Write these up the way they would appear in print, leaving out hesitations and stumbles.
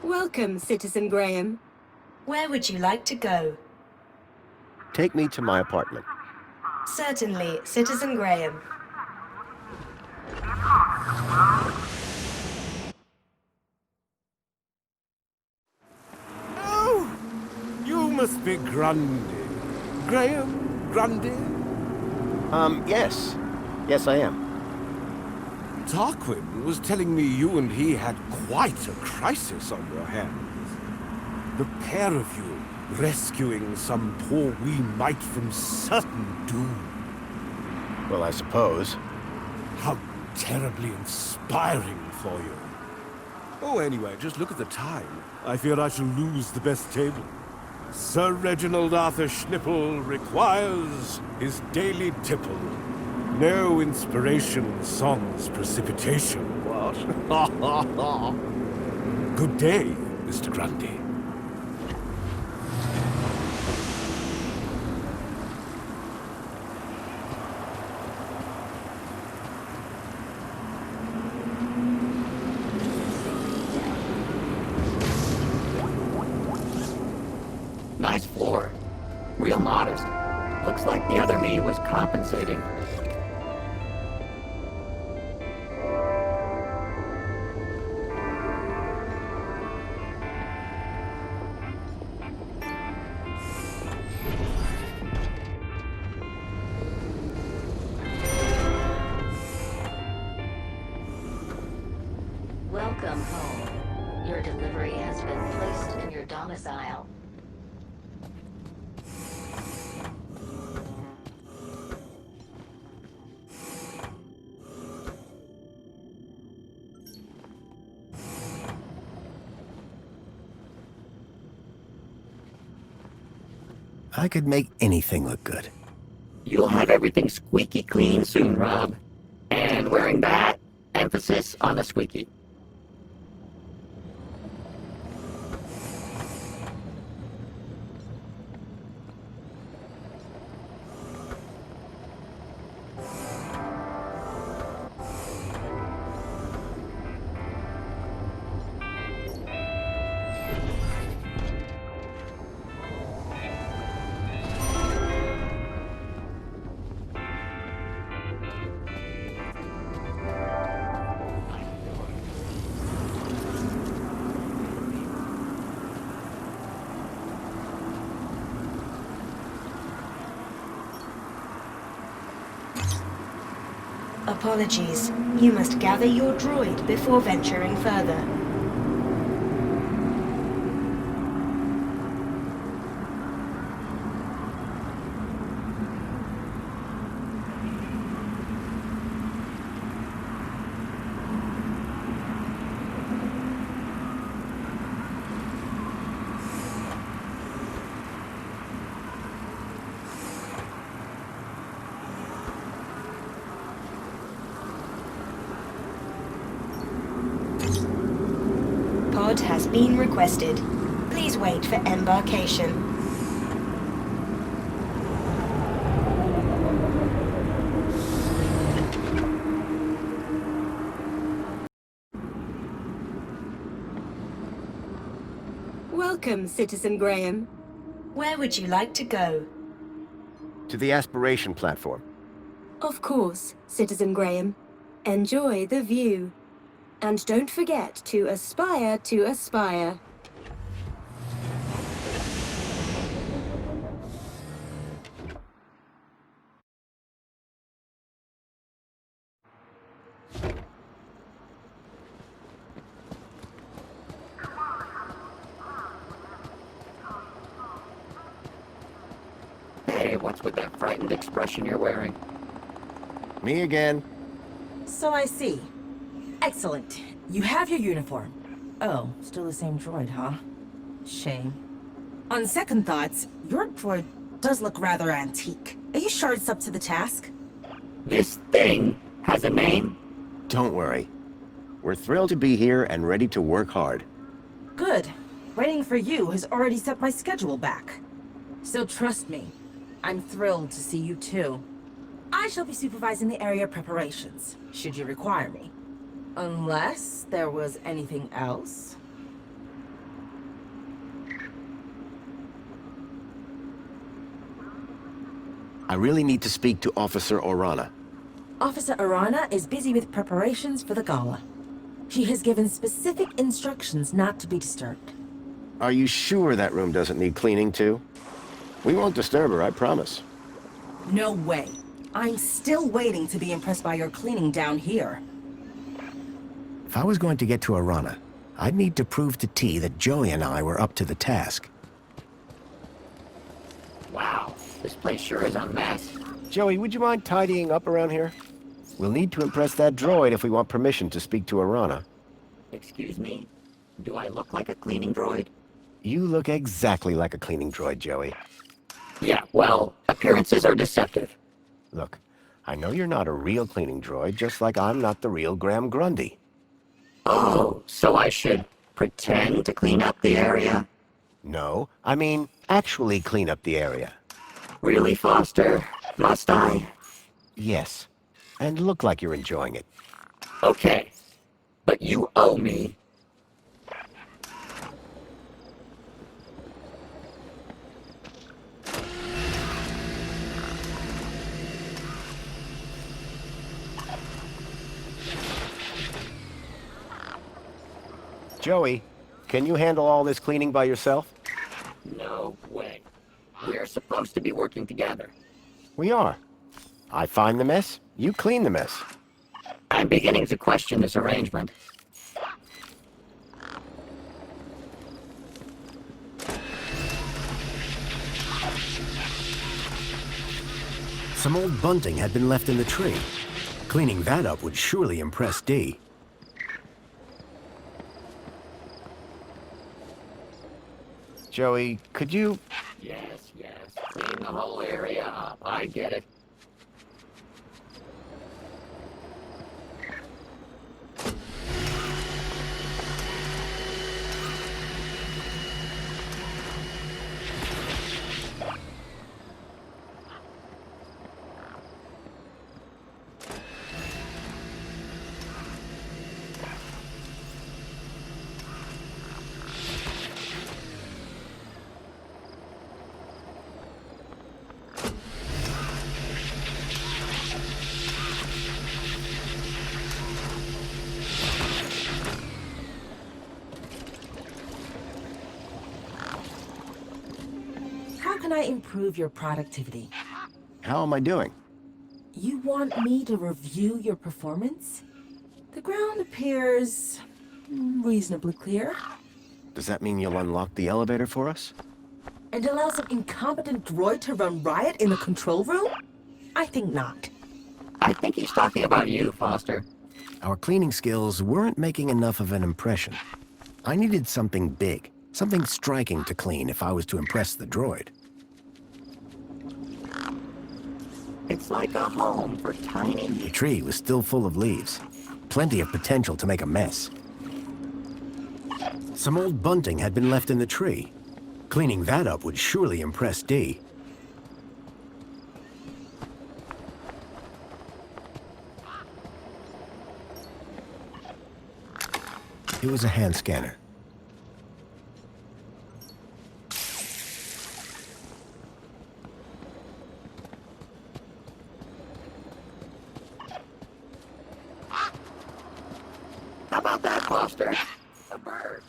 Welcome, Citizen Graham. Where would you like to go? Take me to my apartment. Certainly, Citizen Graham. Oh, you must be Grundy. Graham Grundy? Yes. Yes, I am. Tarquin was telling me you and he had quite a crisis on your hands. The pair of you rescuing some poor wee mite from certain doom. Well, I suppose. How terribly inspiring for you. Oh, anyway, just look at the time. I fear I shall lose the best table. Sir Reginald Arthur Schnipple requires his daily tipple. No inspiration, songs, precipitation. What? Good day, Mr. Grundy. Nice floor. Real modest. Looks like the other me was compensating. Welcome home. Your delivery has been placed in your domicile. I could make anything look good. You'll have everything squeaky clean soon, Rob. And wearing that, emphasis on the squeaky. Apologies. You must gather your droid before venturing further. Pod has been requested. Please wait for embarkation. Welcome, Citizen Graham. Where would you like to go? To the aspiration platform. Of course, Citizen Graham. Enjoy the view. And don't forget to aspire to aspire. Hey, what's with that frightened expression you're wearing? Me again. So I see. Excellent. You have your uniform. Oh, still the same droid, huh? Shame. On second thoughts, your droid does look rather antique. Are you sure it's up to the task? This thing has a name? Don't worry. We're thrilled to be here and ready to work hard. Good. Waiting for you has already set my schedule back. So trust me, I'm thrilled to see you too. I shall be supervising the area preparations, should you require me. Unless there was anything else? I really need to speak to Officer Orana. Officer Arana is busy with preparations for the gala. She has given specific instructions not to be disturbed. Are you sure that room doesn't need cleaning too? We won't disturb her, I promise. No way. I'm still waiting to be impressed by your cleaning down here. If I was going to get to Arana, I'd need to prove to T that Joey and I were up to the task. Wow, this place sure is a mess. Joey, would you mind tidying up around here? We'll need to impress that droid if we want permission to speak to Arana. Excuse me? Do I look like a cleaning droid? You look exactly like a cleaning droid, Joey. Yeah, well, appearances are deceptive. Look, I know you're not a real cleaning droid, just like I'm not the real Graham Grundy. Oh, so I should pretend to clean up the area? No, I mean, actually clean up the area. Really, Foster? Must I? Yes, and look like you're enjoying it. Okay, but you owe me. Joey, can you handle all this cleaning by yourself? No way. We're supposed to be working together. We are. I find the mess, you clean the mess. I'm beginning to question this arrangement. Some old bunting had been left in the tree. Cleaning that up would surely impress D. Joey, could you... Yes, yes. Clean the whole area up. I get it. How can I improve your productivity? How am I doing? You want me to review your performance? The ground appears reasonably clear. Does that mean you'll unlock the elevator for us? And allow some incompetent droid to run riot in the control room? I think not. I think he's talking about you, Foster. Our cleaning skills weren't making enough of an impression. I needed something big, something striking to clean if I was to impress the droid. It's like a home for tiny... The tree was still full of leaves. Plenty of potential to make a mess. Some old bunting had been left in the tree. Cleaning that up would surely impress D. It was a hand scanner. How about that, Foster? A bird.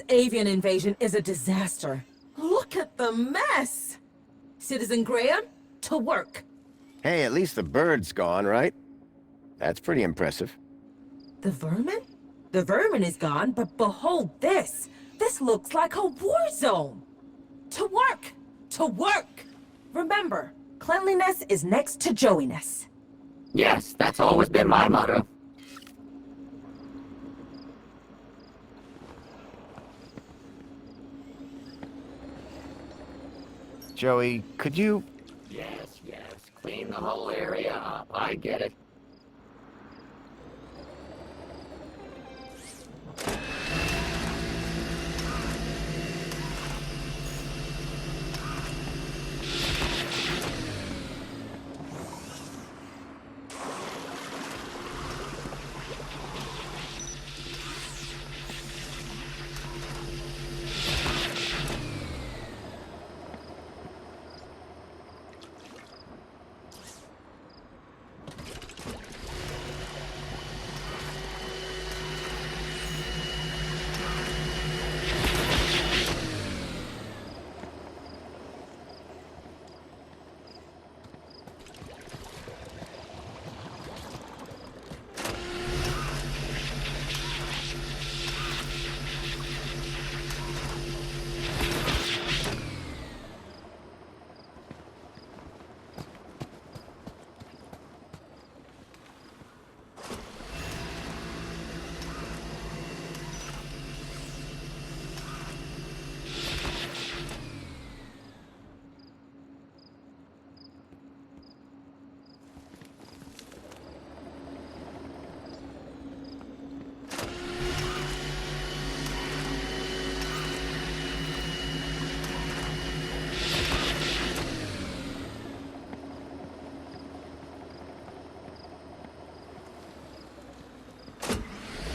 avian invasion is a disaster. Look at the mess! Citizen Graham, to work. Hey, at least the bird's gone, right? That's pretty impressive. The vermin? The vermin is gone, but behold this! This looks like a war zone! To work! To work! Remember, cleanliness is next to Joeyiness. Yes, that's always been my motto. Joey, could you... Yes, yes. Clean the whole area up. I get it.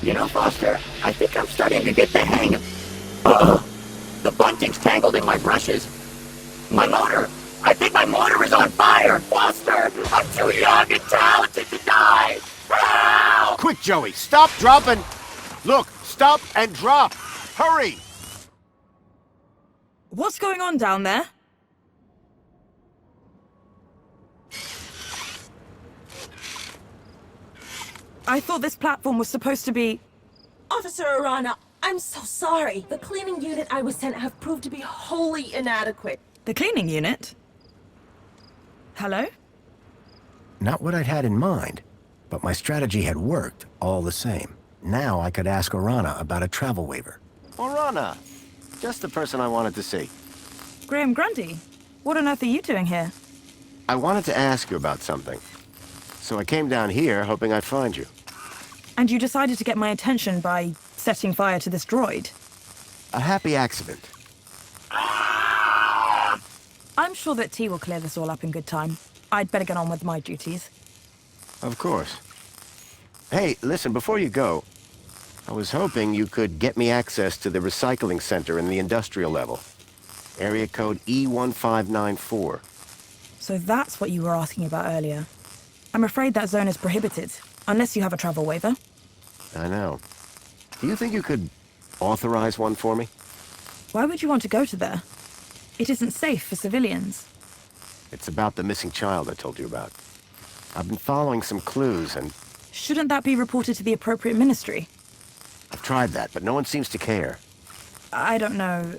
You know, Foster, I think I'm starting to get the hang of... The bunting's tangled in my brushes. My motor! I think my motor is on fire! Foster, I'm too young and talented to die! Help! Quick, Joey, stop, drop, and... Look, stop and drop! Hurry! What's going on down there? I thought this platform was supposed to be... Officer Arana, I'm so sorry. The cleaning unit I was sent have proved to be wholly inadequate. The cleaning unit? Hello? Not what I'd had in mind, but my strategy had worked all the same. Now I could ask Arana about a travel waiver. Orana! Just the person I wanted to see. Graham Grundy? What on earth are you doing here? I wanted to ask you about something. So I came down here hoping I'd find you. And you decided to get my attention by setting fire to this droid? A happy accident. I'm sure that T will clear this all up in good time. I'd better get on with my duties. Of course. Hey, listen, before you go, I was hoping you could get me access to the recycling center in the industrial level. Area code E1594. So that's what you were asking about earlier. I'm afraid that zone is prohibited, unless you have a travel waiver. I know. Do you think you could authorize one for me? Why would you want to go to there? It isn't safe for civilians. It's about the missing child I told you about. I've been following some clues and... Shouldn't that be reported to the appropriate ministry? I've tried that, but no one seems to care. I don't know.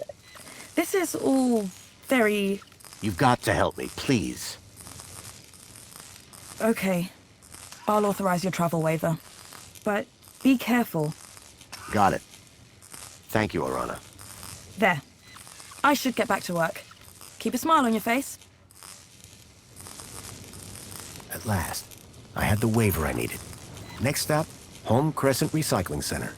This is all very... You've got to help me, please. Okay. I'll authorize your travel waiver. But be careful. Got it. Thank you, Arana. There. I should get back to work. Keep a smile on your face. At last, I had the waiver I needed. Next stop, Home Crescent Recycling Center.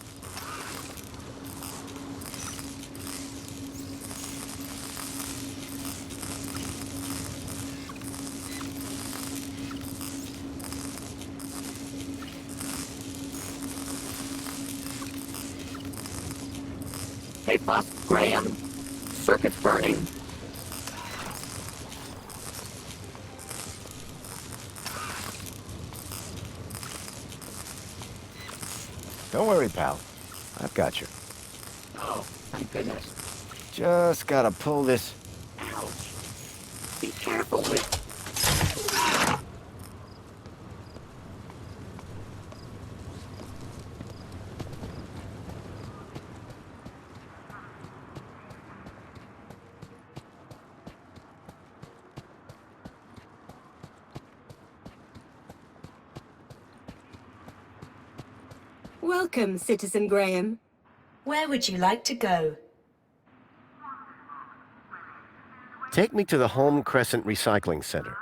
Hey, boss, Graham. Circuit's burning. Don't worry, pal. I've got you. Oh, thank goodness. Just gotta pull this. Ouch. Be careful with... Welcome, Citizen Graham. Where would you like to go? Take me to the Home Crescent Recycling Center.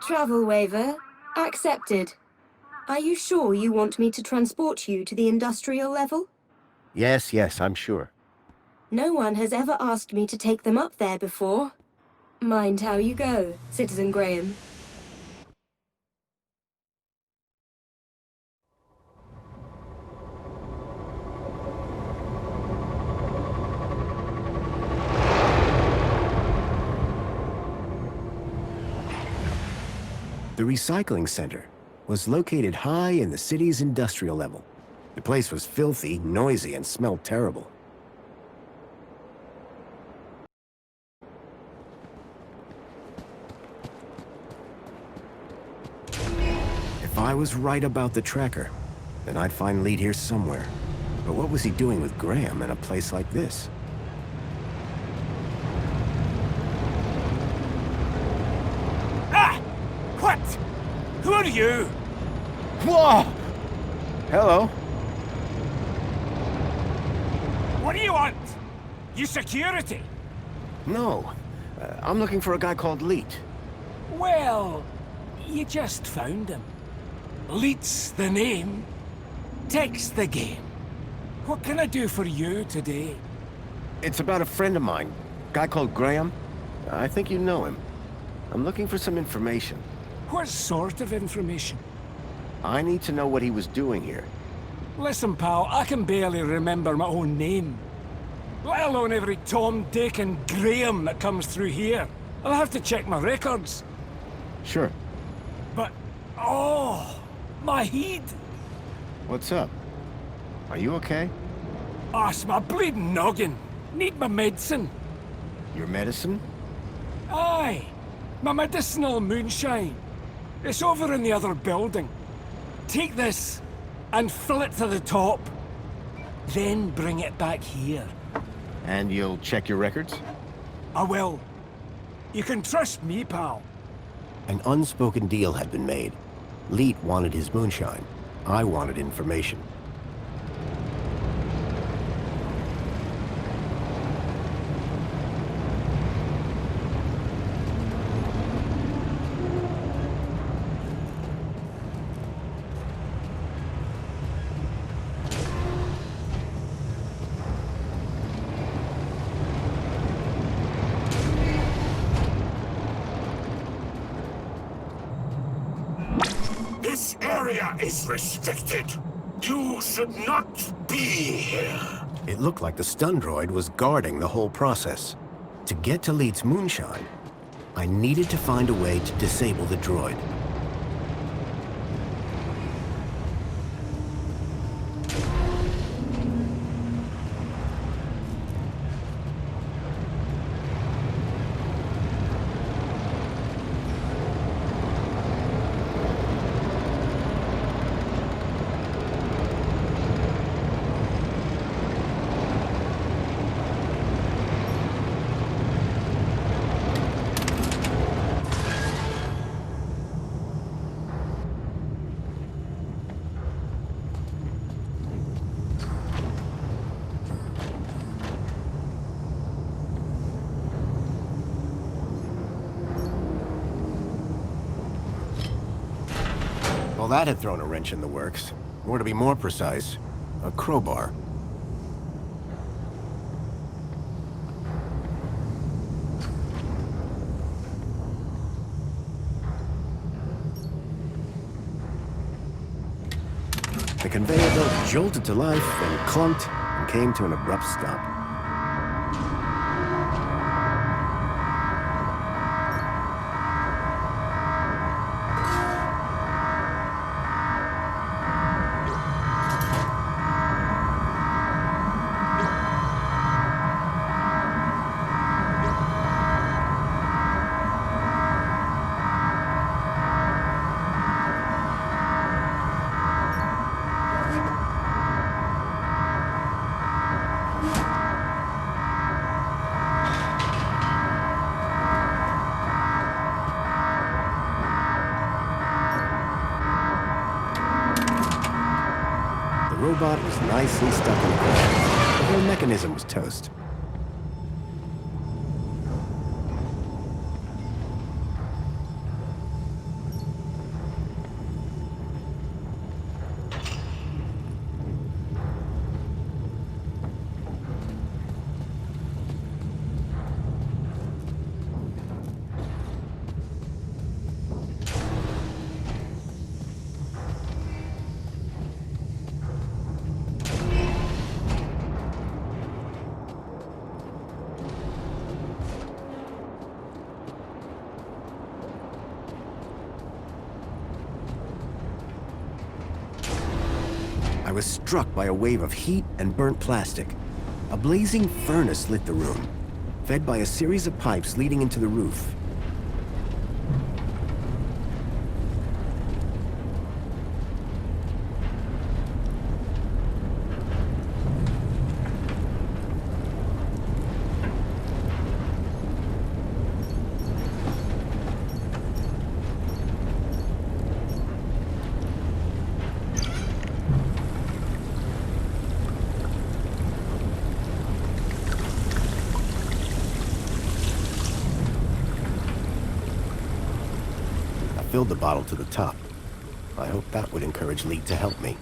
Travel waiver accepted. Are you sure you want me to transport you to the industrial level? Yes, I'm sure. No one has ever asked me to take them up there before. Mind how you go, Citizen Graham. The recycling center was located high in the city's industrial level. The place was filthy, noisy, and smelled terrible. If I was right about the tracker, then I'd find Lead here somewhere. But what was he doing with Graham in a place like this? What? Who are you? Whoa! Hello. What do you want? You security? No. I'm looking for a guy called Leet. Well, you just found him. Leet's the name. Tech's the game. What can I do for you today? It's about a friend of mine. Guy called Graham. I think you know him. I'm looking for some information. What sort of information? I need to know what he was doing here. Listen, pal, I can barely remember my own name. Let alone every Tom, Dick, and Graham that comes through here. I'll have to check my records. Sure. But, oh, my head. What's up? Are you okay? Oh, it's my bleeding noggin. Need my medicine. Your medicine? Aye, my medicinal moonshine. It's over in the other building. Take this and fill it to the top. Then bring it back here. And you'll check your records? I will. You can trust me, pal. An unspoken deal had been made. Leet wanted his moonshine. I wanted information. This area is restricted. You should not be here. It looked like the stun droid was guarding the whole process. To get to Leet's moonshine, I needed to find a way to disable the droid. Well, that had thrown a wrench in the works. Or to be more precise, a crowbar. The conveyor belt jolted to life, then clunked, and came to an abrupt stop. robot was nicely stuck in the corner. The whole mechanism was toast. I was struck by a wave of heat and burnt plastic. A blazing furnace lit the room, fed by a series of pipes leading into the roof. Filled the bottle to the top. I hope that would encourage Lee to help me.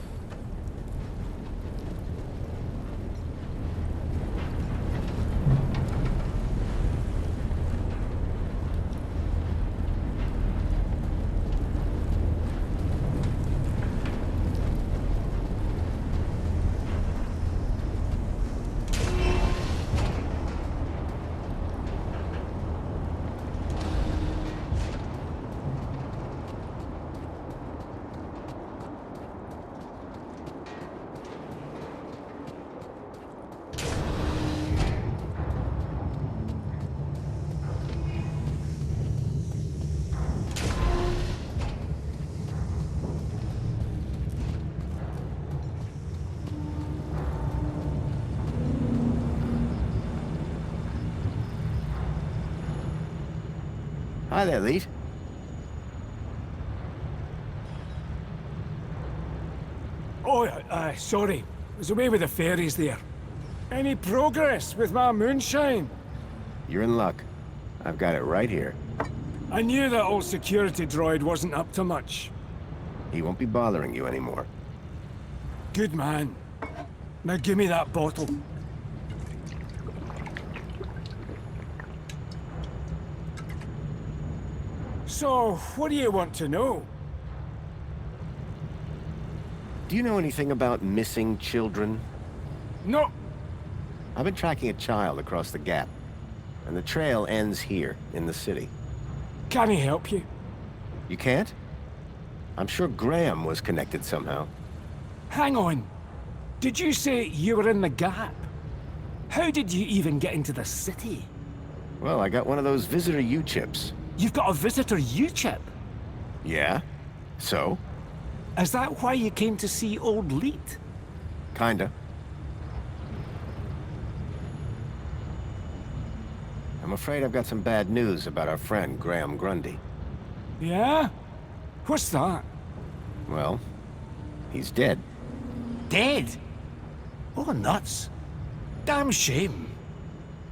Hi there, Lee. Oh, sorry. I was away with the fairies there. Any progress with my moonshine? You're in luck. I've got it right here. I knew that old security droid wasn't up to much. He won't be bothering you anymore. Good man. Now give me that bottle. So, what do you want to know? Do you know anything about missing children? No. I've been tracking a child across the gap, and the trail ends here, in the city. Can I help you? You can't? I'm sure Graham was connected somehow. Hang on. Did you say you were in the gap? How did you even get into the city? Well, I got one of those visitor U-chips. You've got a visitor U-chip? Yeah? So? Is that why you came to see old Leet? Kinda. I'm afraid I've got some bad news about our friend, Graham Grundy. Yeah? What's that? Well, he's dead. Dead? Oh, nuts. Damn shame.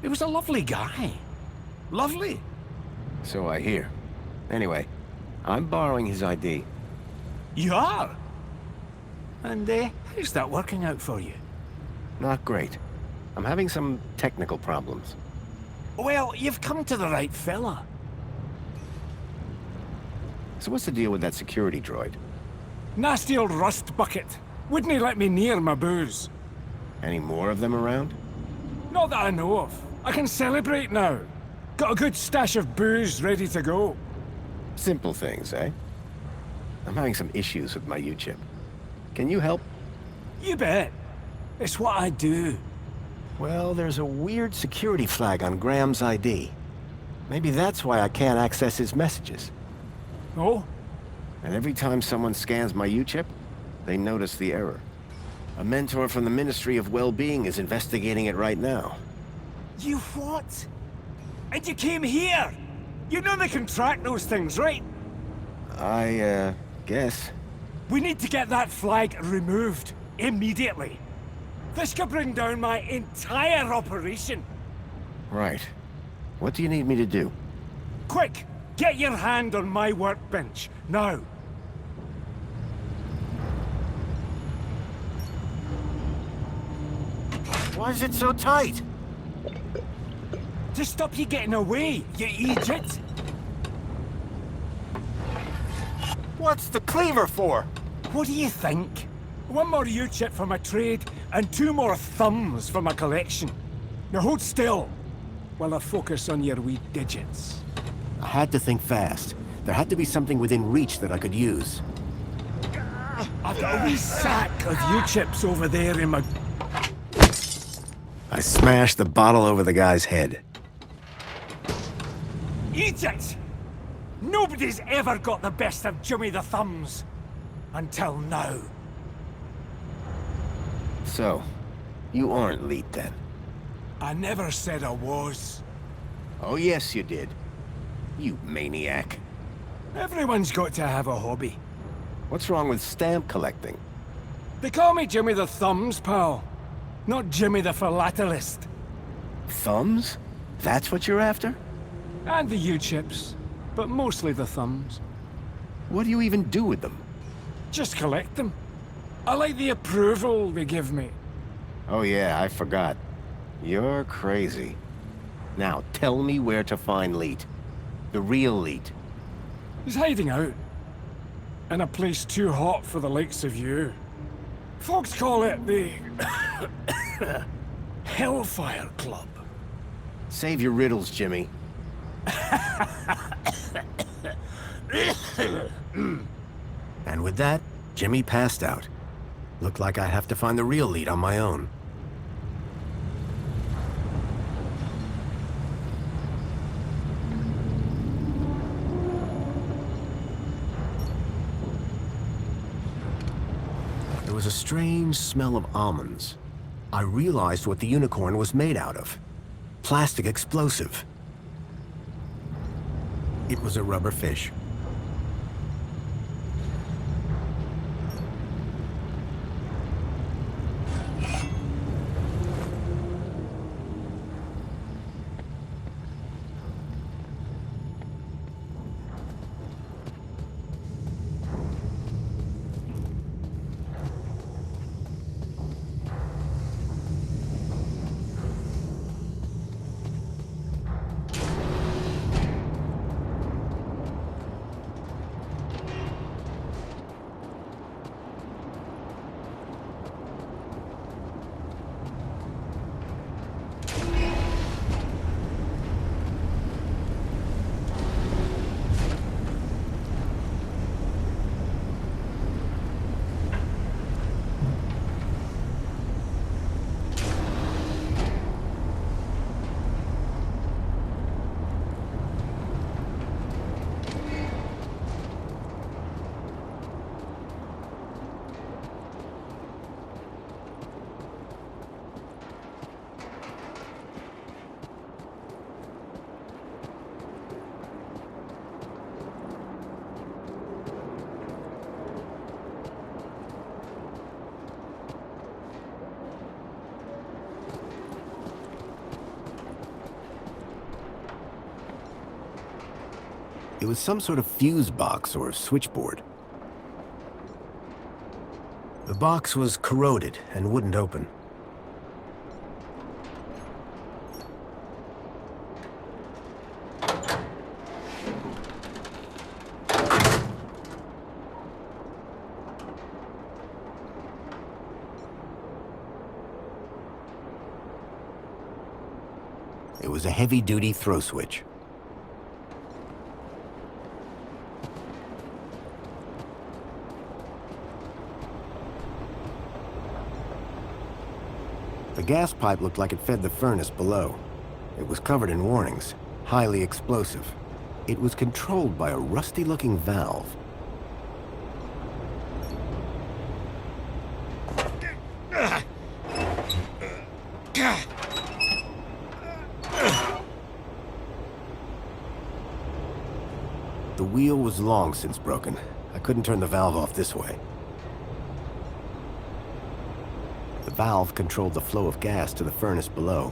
He was a lovely guy. Lovely. So I hear. Anyway, I'm borrowing his ID. You are? And, how's that working out for you? Not great. I'm having some technical problems. Well, you've come to the right fella. So what's the deal with that security droid? Nasty old rust bucket. Wouldn't he let me near my booze? Any more of them around? Not that I know of. I can celebrate now. Got a good stash of booze ready to go. Simple things, eh? I'm having some issues with my U-chip. Can you help? You bet. It's what I do. Well, there's a weird security flag on Graham's ID. Maybe that's why I can't access his messages. Oh? And every time someone scans my U-chip, they notice the error. A mentor from the Ministry of Well-Being is investigating it right now. You what? And you came here? You know they can track those things, right? I, guess. We need to get that flag removed. Immediately. This could bring down my entire operation. Right. What do you need me to do? Quick! Get your hand on my workbench, now! Why is it so tight? To stop you getting away, you idiot! What's the cleaver for? What do you think? One more U-chip for my trade, and 2 more thumbs for my collection. Now hold still, while I focus on your wee digits. I had to think fast. There had to be something within reach that I could use. I've got a wee sack of U-chips over there in my... I smashed the bottle over the guy's head. Idiot! Nobody's ever got the best of Jimmy the Thumbs. Until now. So, you aren't Leet then? I never said I was. Oh yes you did. You maniac. Everyone's got to have a hobby. What's wrong with stamp collecting? They call me Jimmy the Thumbs, pal. Not Jimmy the Philatelist. Thumbs? That's what you're after? And the U-chips. But mostly the thumbs. What do you even do with them? Just collect them. I like the approval they give me. Oh yeah, I forgot. You're crazy. Now, tell me where to find Leet. The real Leet. He's hiding out. In a place too hot for the likes of you. Folks call it the... Hellfire Club. Save your riddles, Jimmy. And with that, Jimmy passed out. Looked like I'd have to find the real Leet on my own. There was a strange smell of almonds. I realized what the unicorn was made out of. Plastic explosive. It was a rubber fish. It was some sort of fuse box or switchboard. The box was corroded and wouldn't open. It was a heavy-duty throw switch. The gas pipe looked like it fed the furnace below. It was covered in warnings, highly explosive. It was controlled by a rusty-looking valve. The wheel was long since broken. I couldn't turn the valve off this way. The valve controlled the flow of gas to the furnace below.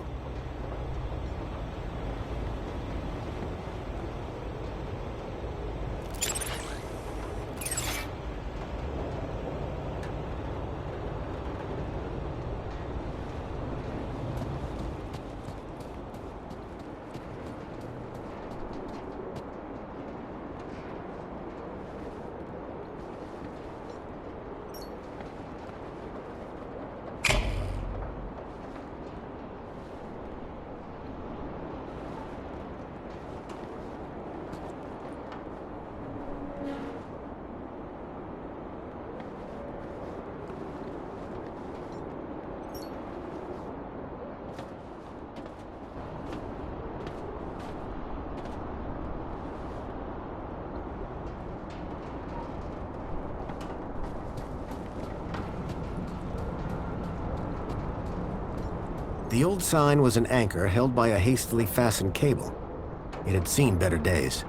The old sign was an anchor held by a hastily fastened cable. It had seen better days.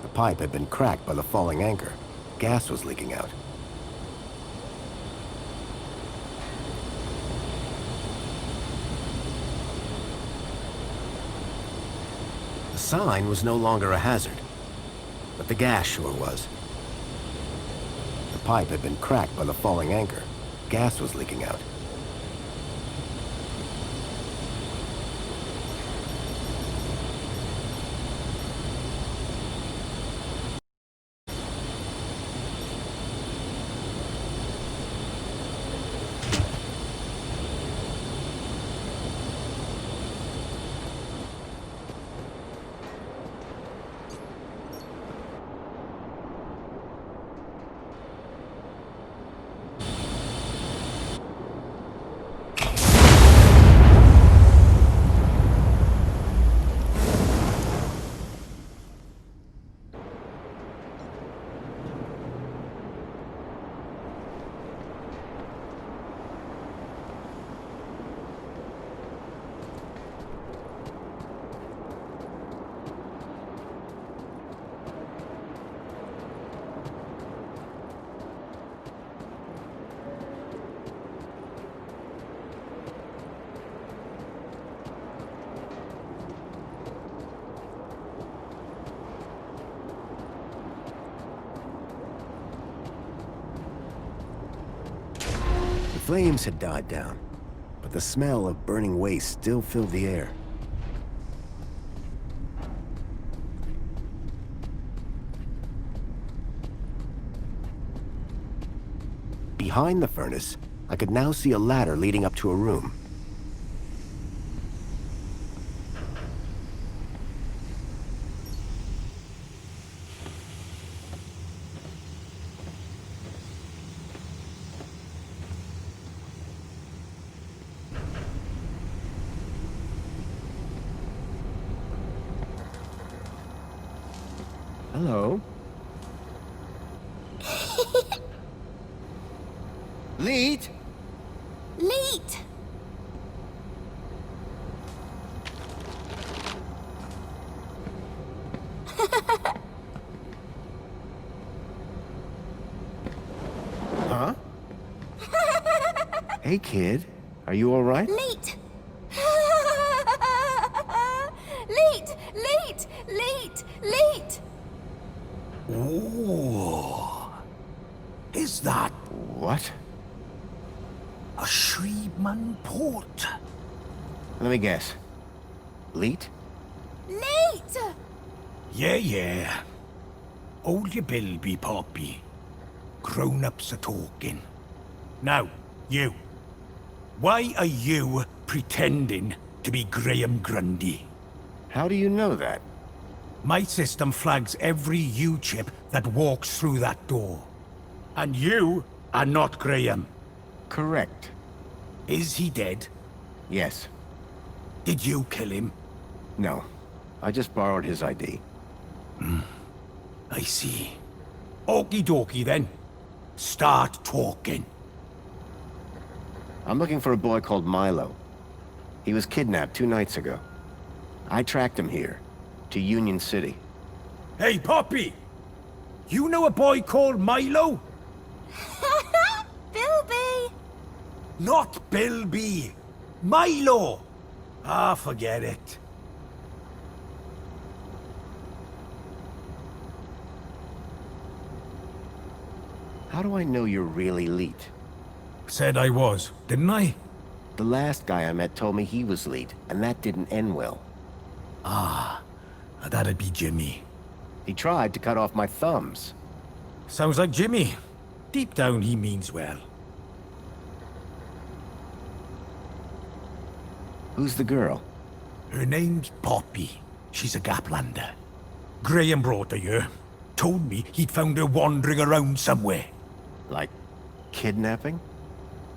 The pipe had been cracked by the falling anchor. Gas was leaking out. The sign was no longer a hazard, but the gas sure was. The pipe had been cracked by the falling anchor. Gas was leaking out. The flames had died down, but the smell of burning waste still filled the air. Behind the furnace, I could now see a ladder leading up to a room. Hello. Leet! Leet! Huh? Hey, kid. Are you all right? Leet! Leet! Leet! Leet! Leet! Oh, is that What? a Shreeman port? Let me guess. Leet? Leet! Yeah. Hold your bilby, Poppy. Grown-ups are talking. Now, you. Why are you pretending to be Graham Grundy? How do you know that? My system flags every U-chip that walks through that door. And you are not Graham. Correct. Is he dead? Yes. Did you kill him? No. I just borrowed his ID. I see. Okie dokie then. Start talking. I'm looking for a boy called Milo. He was kidnapped 2 nights ago. I tracked him here, to Union City. Hey, Poppy! You know a boy called Milo? Bilby! Not Bilby. Milo! Ah, forget it. How do I know you're really Leet? Said I was, didn't I? The last guy I met told me he was Leet, and that didn't end well. Ah, that'd be Jimmy. He tried to cut off my thumbs. Sounds like Jimmy. Deep down, he means well. Who's the girl? Her name's Poppy. She's a Gaplander. Graham brought her here. Told me he'd found her wandering around somewhere. Like, kidnapping?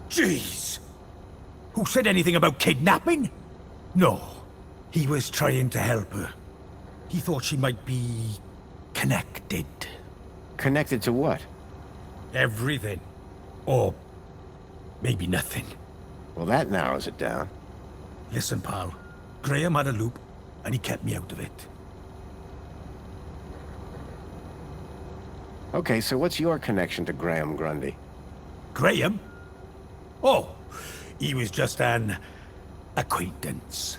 Jeez! Who said anything about kidnapping? No. He was trying to help her. He thought she might be... connected. Connected to what? Everything. Or... maybe nothing. Well, that narrows it down. Listen, pal. Graham had a loop, and he kept me out of it. Okay, so what's your connection to Graham Grundy? Graham? Oh, he was just an... acquaintance.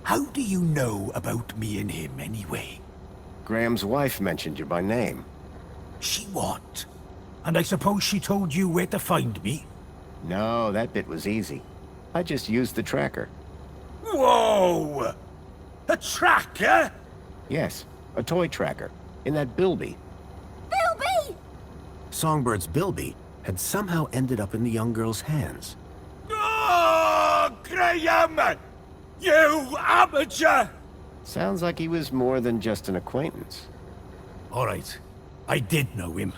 How do you know about me and him, anyway? Graham's wife mentioned you by name. She what? And I suppose she told you where to find me? No, that bit was easy. I just used the tracker. Whoa! A tracker? Yes, a toy tracker. In that Bilby. Bilby! Songbird's Bilby had somehow ended up in the young girl's hands. Oh, Graham! You amateur! Sounds like he was more than just an acquaintance. All right, I did know him.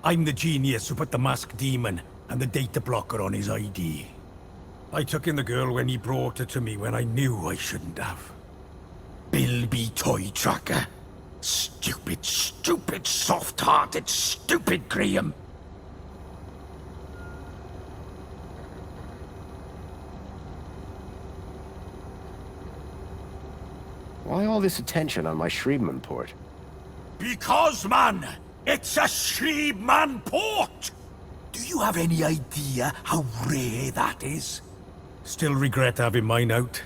I'm the genius who put the masked demon and the data blocker on his ID. I took in the girl when he brought her to me when I knew I shouldn't have. Bilby Toy Tracker. Stupid, stupid, soft-hearted, stupid Graham. Why all this attention on my Shriebman port? Because, man, it's a Shriebman port! Do you have any idea how rare that is? Still regret having mine out.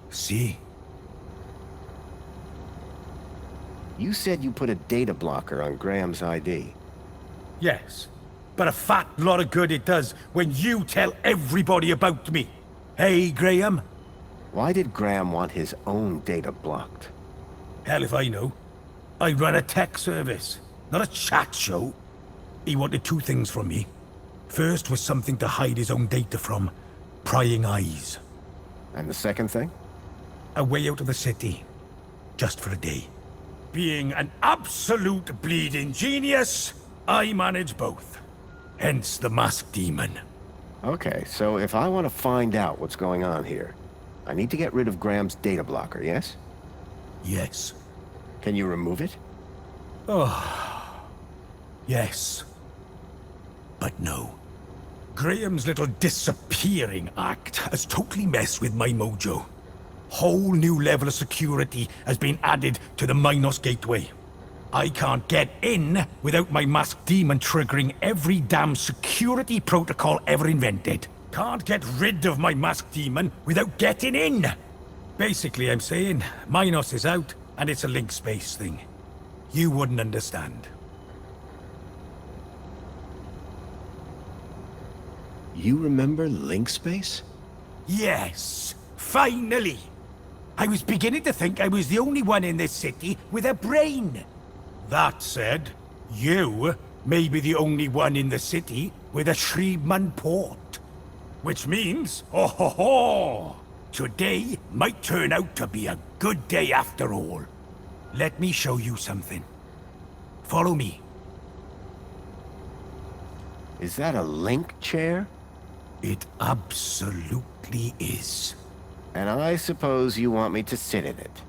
See? You said you put a data blocker on Graham's ID. Yes, but a fat lot of good it does when you tell everybody about me. Hey, Graham? Why did Graham want his own data blocked? Hell if I know. I run a tech service, not a chat show. He wanted 2 things from me. First was something to hide his own data from. Prying eyes. And the second thing? A way out of the city. Just for a day. Being an absolute bleeding genius, I manage both. Hence the masked demon. Okay, so if I want to find out what's going on here, I need to get rid of Graham's data blocker, yes? Yes. Can you remove it? Oh. Yes. But no. Graham's little disappearing act has totally messed with my mojo. Whole new level of security has been added to the Minos Gateway. I can't get in without my masked demon triggering every damn security protocol ever invented. Can't get rid of my masked demon without getting in. Basically, I'm saying Minos is out and it's a link space thing. You wouldn't understand. You remember link space? Yes, finally. I was beginning to think I was the only one in this city with a brain. That said, you may be the only one in the city with a Shriebman port. Which means, oh ho ho! Today might turn out to be a good day after all. Let me show you something. Follow me. Is that a link chair? It absolutely is. And I suppose you want me to sit in it.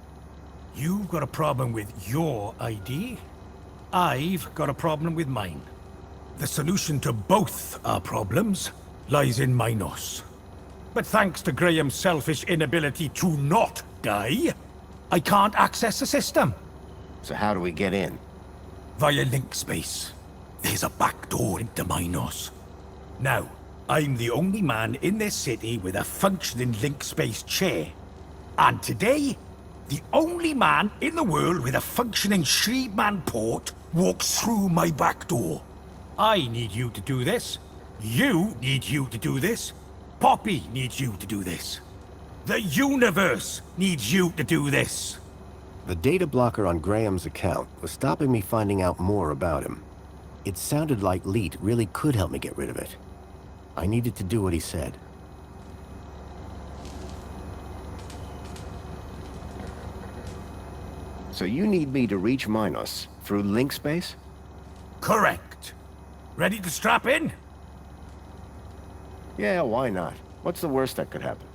You've got a problem with your ID. I've got a problem with mine. The solution to both our problems lies in Minos. But thanks to Graham's selfish inability to not die, I can't access the system. So how do we get in? Via link space. There's a back door into Minos. Now, I'm the only man in this city with a functioning link space chair. And today, the only man in the world with a functioning Shreedman port walks through my back door. I need you to do this. You need you to do this. Poppy needs you to do this. The universe needs you to do this. The data blocker on Graham's account was stopping me finding out more about him. It sounded like Leet really could help me get rid of it. I needed to do what he said. So you need me to reach Minos through link space? Correct. Ready to strap in? Yeah, why not? What's the worst that could happen?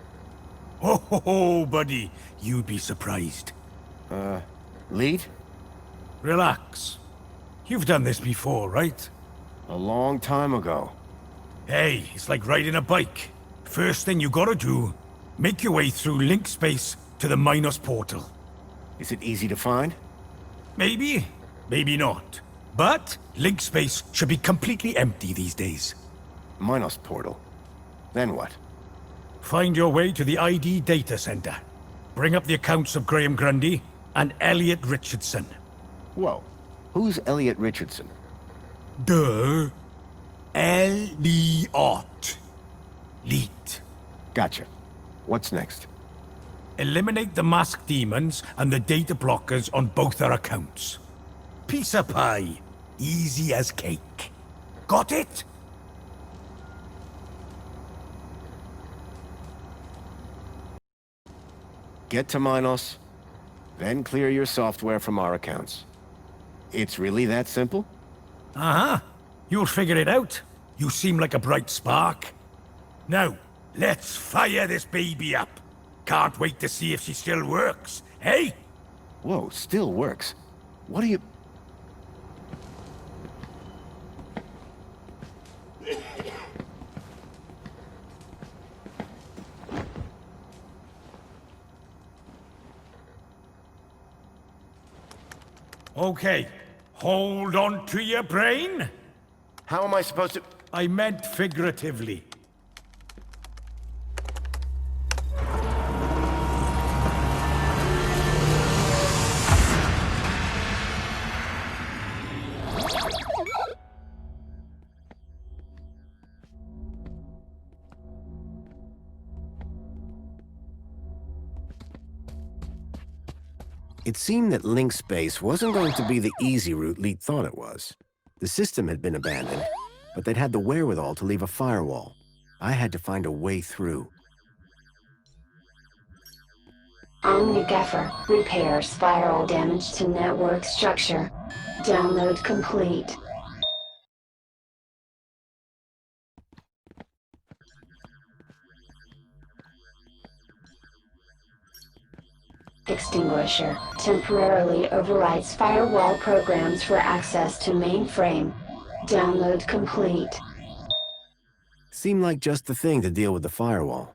Oh, ho, ho, buddy. You'd be surprised. Lead? Relax. You've done this before, right? A long time ago. Hey, it's like riding a bike. First thing you gotta do, make your way through link space to the Minos portal. Is it easy to find? Maybe, maybe not. But link space should be completely empty these days. Minos portal. Then what? Find your way to the ID data center. Bring up the accounts of Graham Grundy and Elliot Richardson. Whoa. Who's Elliot Richardson? Duh. Elliot. Leet. Gotcha. What's next? Eliminate the masked demons and the data blockers on both our accounts. Piece of pie. Easy as cake. Got it? Get to Minos, then clear your software from our accounts. It's really that simple? Uh-huh. You'll figure it out. You seem like a bright spark. Now, let's fire this baby up. Can't wait to see if she still works, hey? Whoa, still works. What do you... Okay, hold on to your brain. How am I supposed to... I meant figuratively. It seemed that link space wasn't going to be the easy route Leet thought it was. The system had been abandoned, but they'd had the wherewithal to leave a firewall. I had to find a way through. OmniGaffer repairs spiral damage to network structure. Download complete. Extinguisher temporarily overwrites firewall programs for access to mainframe. Download complete. Seemed like just the thing to deal with the firewall.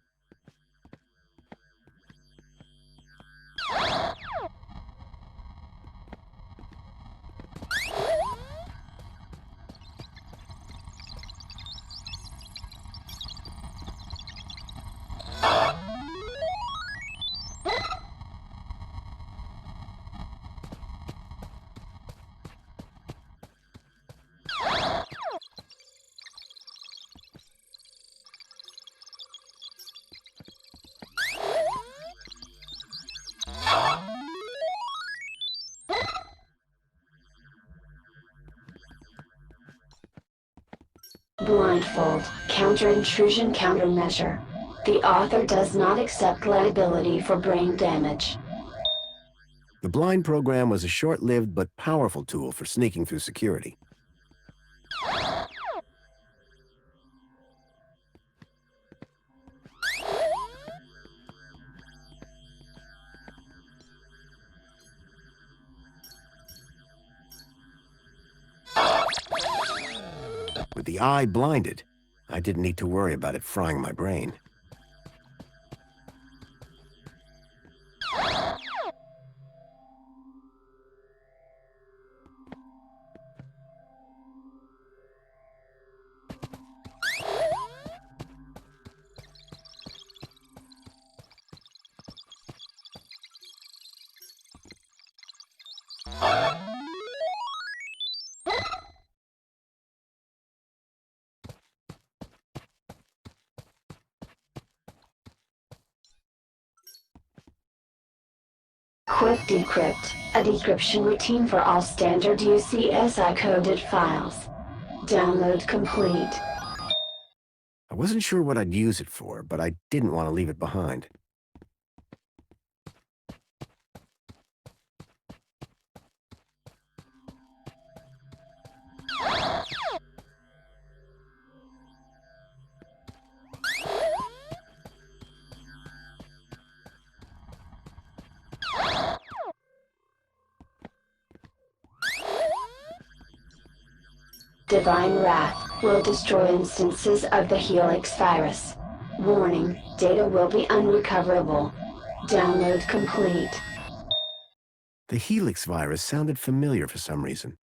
Blindfold, counter-intrusion countermeasure. The author does not accept liability for brain damage. The blind program was a short-lived but powerful tool for sneaking through security. With the eye blinded, I didn't need to worry about it frying my brain. Quick Decrypt, a decryption routine for all standard UCSI coded files. Download complete. I wasn't sure what I'd use it for, but I didn't want to leave it behind. Divine Wrath will destroy instances of the Helix virus. Warning, data will be unrecoverable. Download complete. The Helix virus sounded familiar for some reason.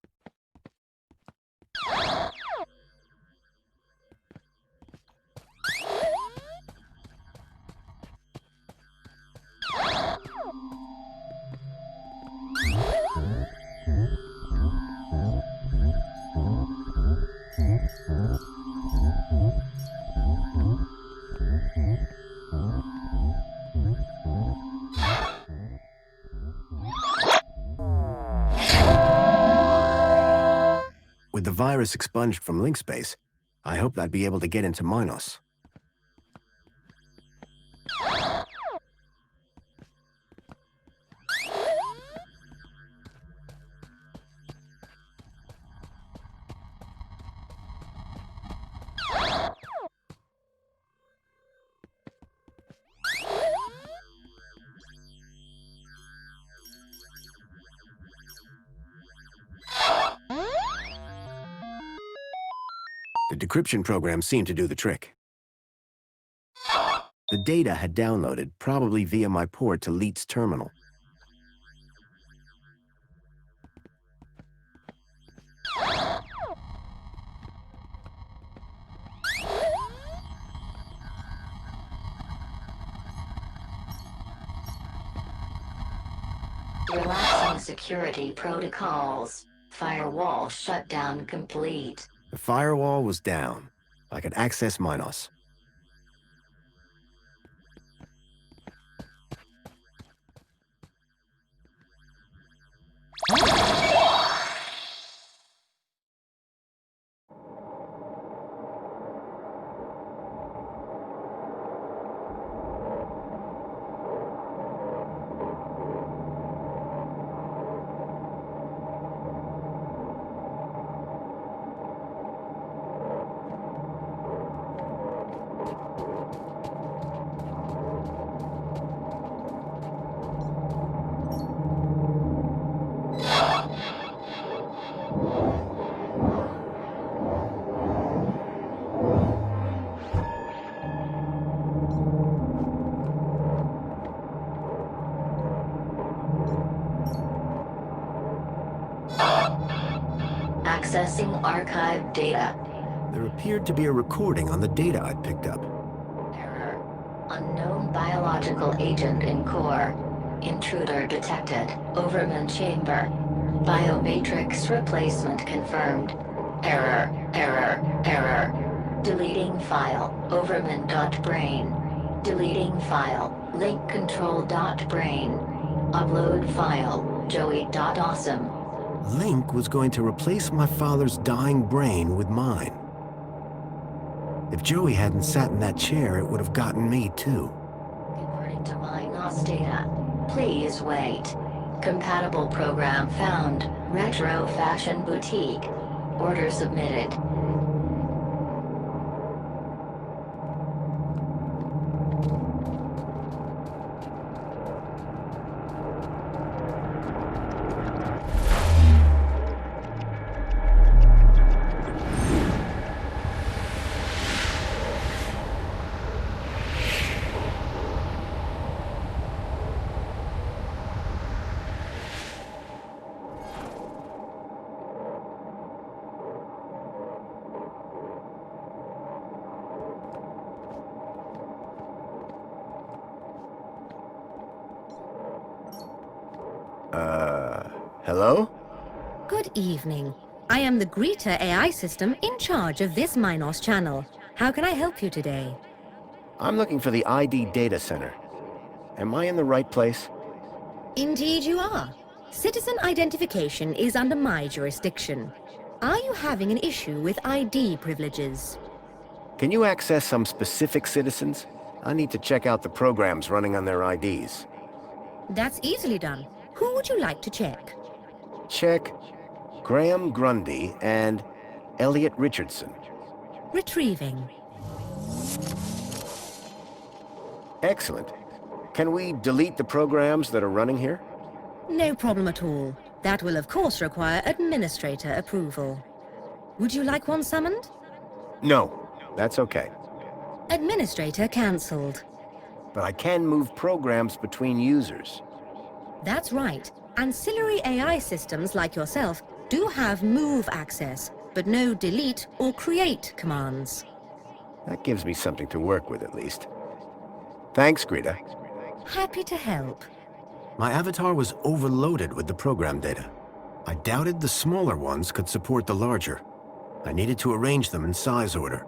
With the virus expunged from link space, I hoped I'd be able to get into Minos. The decryption program seemed to do the trick. The data had downloaded, probably via my port to Leet's terminal. Relaxing security protocols. Firewall shutdown complete. The firewall was down. I could access Minos. Accessing archived data. There appeared to be a recording on the data I'd picked up. Error. Unknown biological agent in core. Intruder detected. Overman chamber. Biomatrix replacement confirmed. Error. Error. Error. Deleting file. Overman.brain. Deleting file. Link control.brain. Upload file. Joey.awesome. Link was going to replace my father's dying brain with mine. If Joey hadn't sat in that chair, it would have gotten me too. Converting to MyNOS data. Please wait. Compatible program found. Retro Fashion Boutique. Order submitted. Hello? Good evening. I am the Greeter AI system in charge of this MyNOS channel. How can I help you today? I'm looking for the ID data center. Am I in the right place? Indeed you are. Citizen identification is under my jurisdiction. Are you having an issue with ID privileges? Can you access some specific citizens? I need to check out the programs running on their IDs. That's easily done. Who would you like to check? Check Graham Grundy and Elliot Richardson. Retrieving. Excellent. Can we delete the programs that are running here? No problem at all. That will of course require administrator approval. Would you like one summoned? No, that's okay. Administrator cancelled. But I can move programs between users. That's right. Ancillary AI systems like yourself do have move access, but no delete or create commands. That gives me something to work with at least. Thanks, Greta. Happy to help. My avatar was overloaded with the program data. I doubted the smaller ones could support the larger. I needed to arrange them in size order.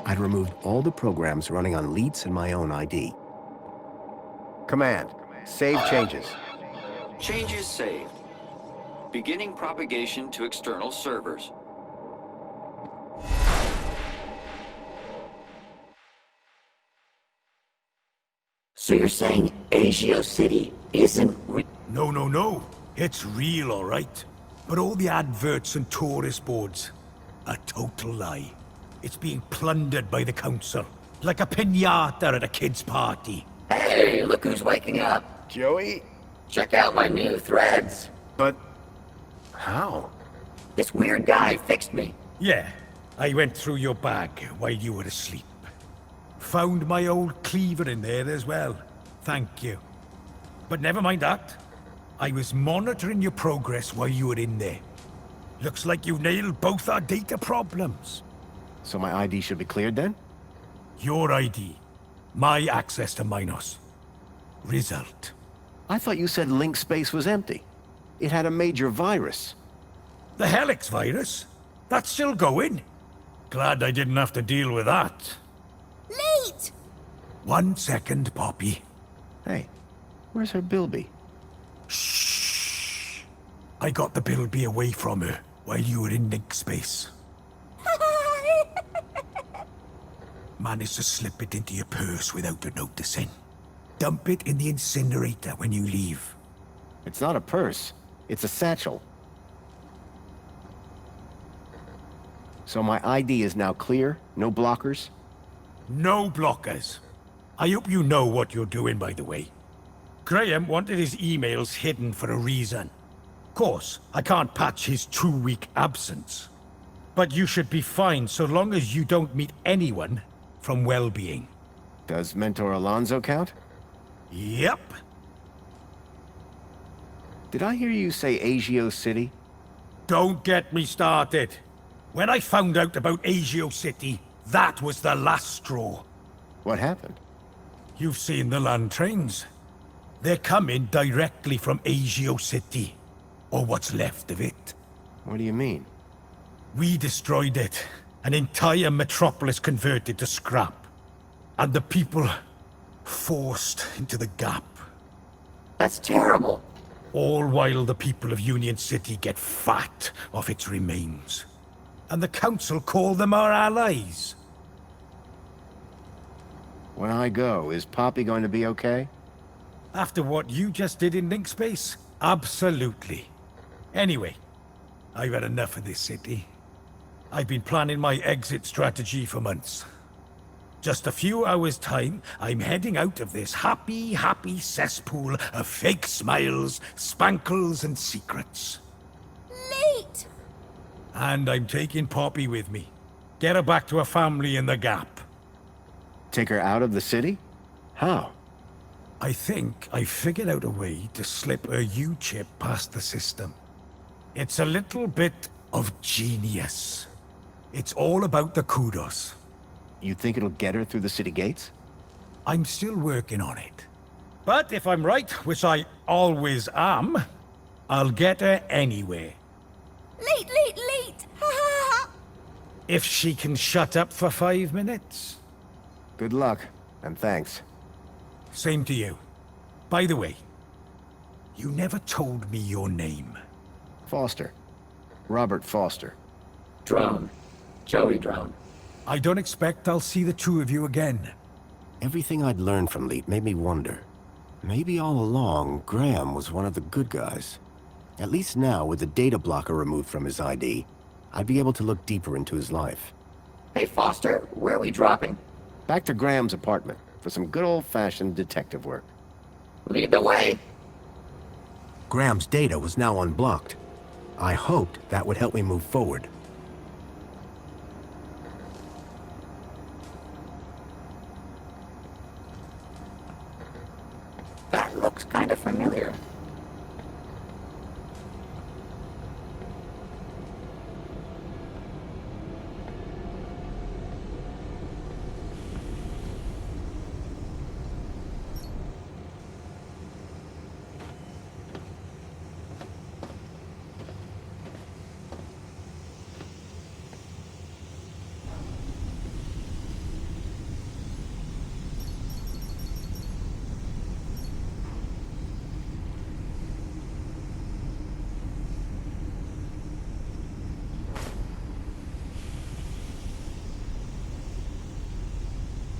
I'd removed all the programs running on Leets and my own ID. Command. Save changes. Changes saved. Beginning propagation to external servers. So you're saying Agio City isn't No. It's real, all right. But all the adverts and tourist boards, a total lie. It's being plundered by the council, like a piñata at a kid's party. Hey, look who's waking up. Joey? Check out my new threads. But... how? This weird guy fixed me. Yeah, I went through your bag while you were asleep. Found my old cleaver in there as well. Thank you. But never mind that. I was monitoring your progress while you were in there. Looks like you nailed both our data problems. So my ID should be cleared then? Your ID. My access to MyNOS. Result. I thought you said link space was empty. It had a major virus. The Helix virus? That's still going? Glad I didn't have to deal with that. Late! 1 second, Poppy. Hey, where's her Bilby? Shh. I got the Bilby away from her while you were in Link space. Managed to slip it into your purse without her noticing. Dump it in the incinerator when you leave. It's not a purse. It's a satchel. So my ID is now clear? No blockers? No blockers. I hope you know what you're doing, by the way. Graham wanted his emails hidden for a reason. Of course, I can't patch his 2-week absence. But you should be fine so long as you don't meet anyone from well-being. Does Mentor Alonso count? Yep. Did I hear you say Agio City? Don't get me started. When I found out about Agio City, that was the last straw. What happened? You've seen the land trains. They're coming directly from Agio City. Or what's left of it. What do you mean? We destroyed it. An entire metropolis converted to scrap. And the people forced into the gap. That's terrible. All while the people of Union City get fat off its remains. And the council call them our allies. When I go, is Poppy going to be okay? After what you just did in Link Space? Absolutely. Anyway, I've had enough of this city. I've been planning my exit strategy for months. Just a few hours' time, I'm heading out of this happy cesspool of fake smiles, spankles, and secrets. Late! And I'm taking Poppy with me. Get her back to her family in the Gap. Take her out of the city? How? I think I figured out a way to slip her U-chip past the system. It's a little bit of genius. It's all about the kudos. You think it'll get her through the city gates? I'm still working on it. But if I'm right, which I always am, I'll get her anywhere. Late! Ha ha ha! If she can shut up for 5 minutes. Good luck, and thanks. Same to you. By the way, you never told me your name. Foster. Robert Foster. Drone. Joey Drone. I don't expect I'll see the two of you again. Everything I'd learned from Leet made me wonder. Maybe all along, Graham was one of the good guys. At least now, with the data blocker removed from his ID, I'd be able to look deeper into his life. Hey, Foster, where are we dropping? Back to Graham's apartment for some good old-fashioned detective work. Lead the way. Graham's data was now unblocked. I hoped that would help me move forward. That looks kind of familiar.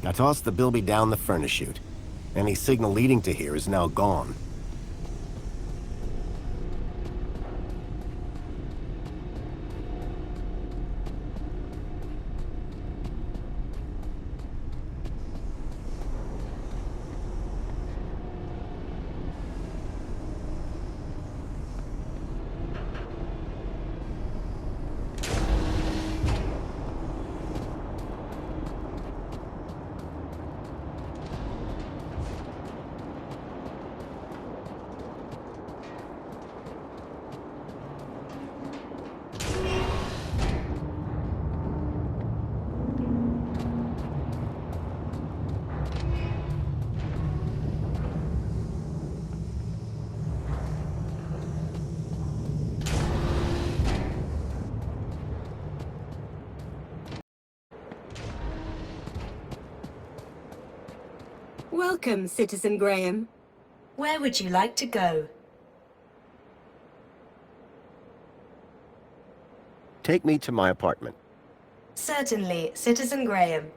I tossed the bilby down the furnace chute. Any signal leading to here is now gone. Welcome, Citizen Graham. Where would you like to go? Take me to my apartment. Certainly, Citizen Graham.